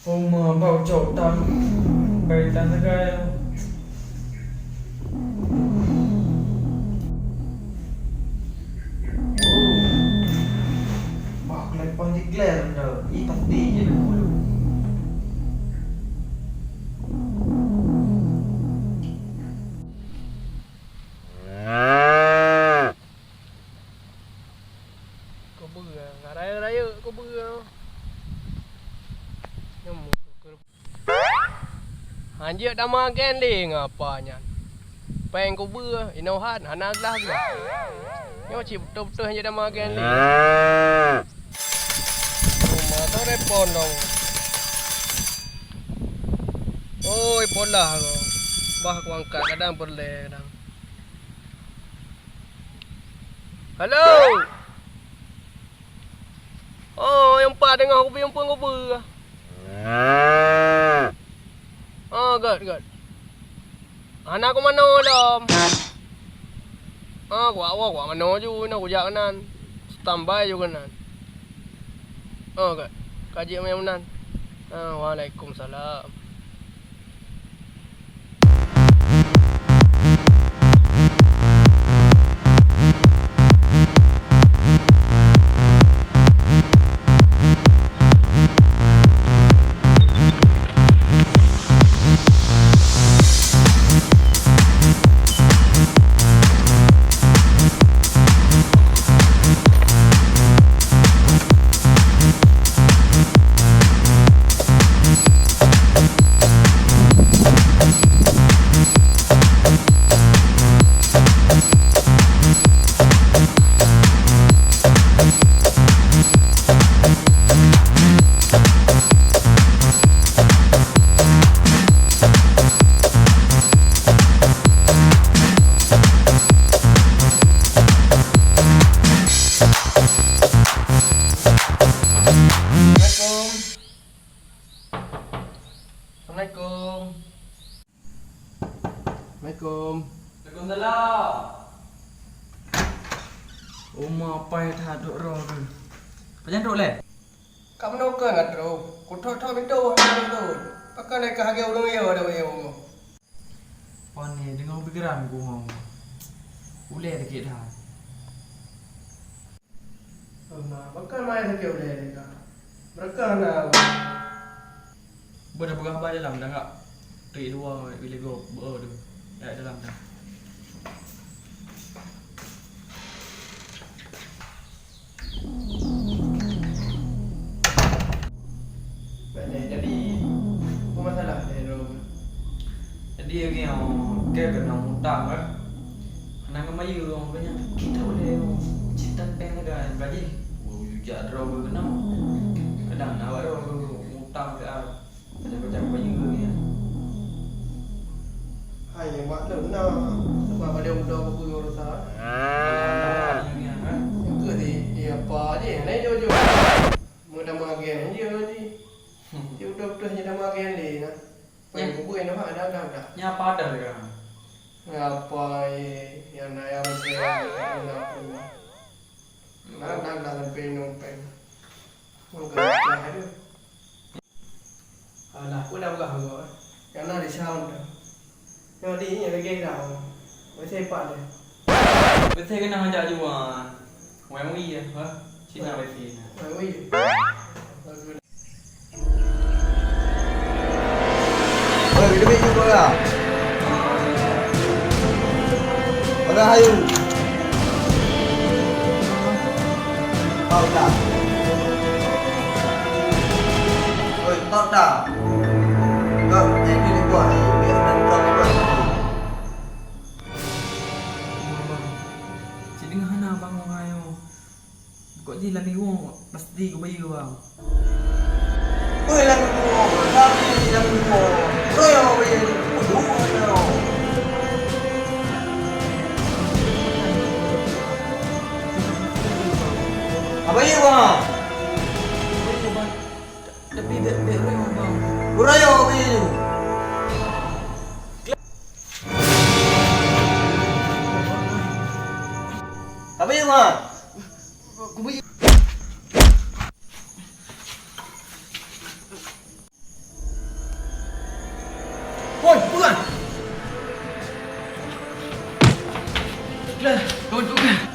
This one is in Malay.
Hôm vào chậu tắm bày tán ra gai bạc lại con dích lẻ rồi y tắt tí vậy là Kau bera, raya-raya kau bera. Nyamuk kau. Anjir dah makan le ngapanya. Peng kau bera, inohan anak lah ke. Nyo cip betul-betul anjir dah makan le. Rumah tu repon dong. Oi, bola kau. Bah aku angkat kadang boleh kadang. Halo. Oh, yang pak dengar aku yang pun kau ber. Oh, good. Anak aku mana dah? Ah, gua mana ju, nak gua kanan. Standby juga kanan. Oh, good. Kaji yang mana? Ah, waalaikumsalam. Assalamualaikum. Assalamualaikum. Waalaikumsalam. Rumah apa yang tak duduk roh tu? Macam duduk leh? Kau mana kau nak terus? Kau tahu pintu mana tu? Pakai nak kahage orang ya ada yang. Oh ni dengan pikiran aku mau. Boleh dekat dah. Pakai mai tak boleh dekat. Mereka nak Ber dah bergambar dalam dah kak. Trik dua bila go tu. Dah dalam dah. jadi apa masalah dia tu? Jadi yang ke kena mutang kan. Nang kemayu orang banyak. Kita boleh cinta peng ada gaji. Ujak draw kena. Kadang nak baru mutang ke macam-macam kemayu ni. Hai yang buat tu nak sebab ada muda apa urusan. Itu dia apa je? Naik jauh-jauh. Muda makan dia ni. Dia betul-betul hanya dah makan dia nak. Yang kubur yang nampak dah. Nya apa ada dia? Apa yang nak yang nak keluar. Nak sampai numpang. Mungkin dah ada. Alah, aku dah berah kau. Yang nak di sound dah. Yang di ni lagi dah. Macam apa dia? Betul kena ngajak jual. Wang wi ha? Cina betul. Oi. Oi, video video kau lah. Orang hayu. Tahu tak? Oi, tahu tak? Kau ini dibuat. Biasa kau buat. Jadi ngana bang orang ayo. Kok ji lami wong pasti kau bayu bang. Oi, lagi buat. Lagi buat. Oi, apa ini? Dua. Apa ini bang? Tapi bet bang. Burayo apa ini? Apa ini bang? Kelas, kawan tu kan.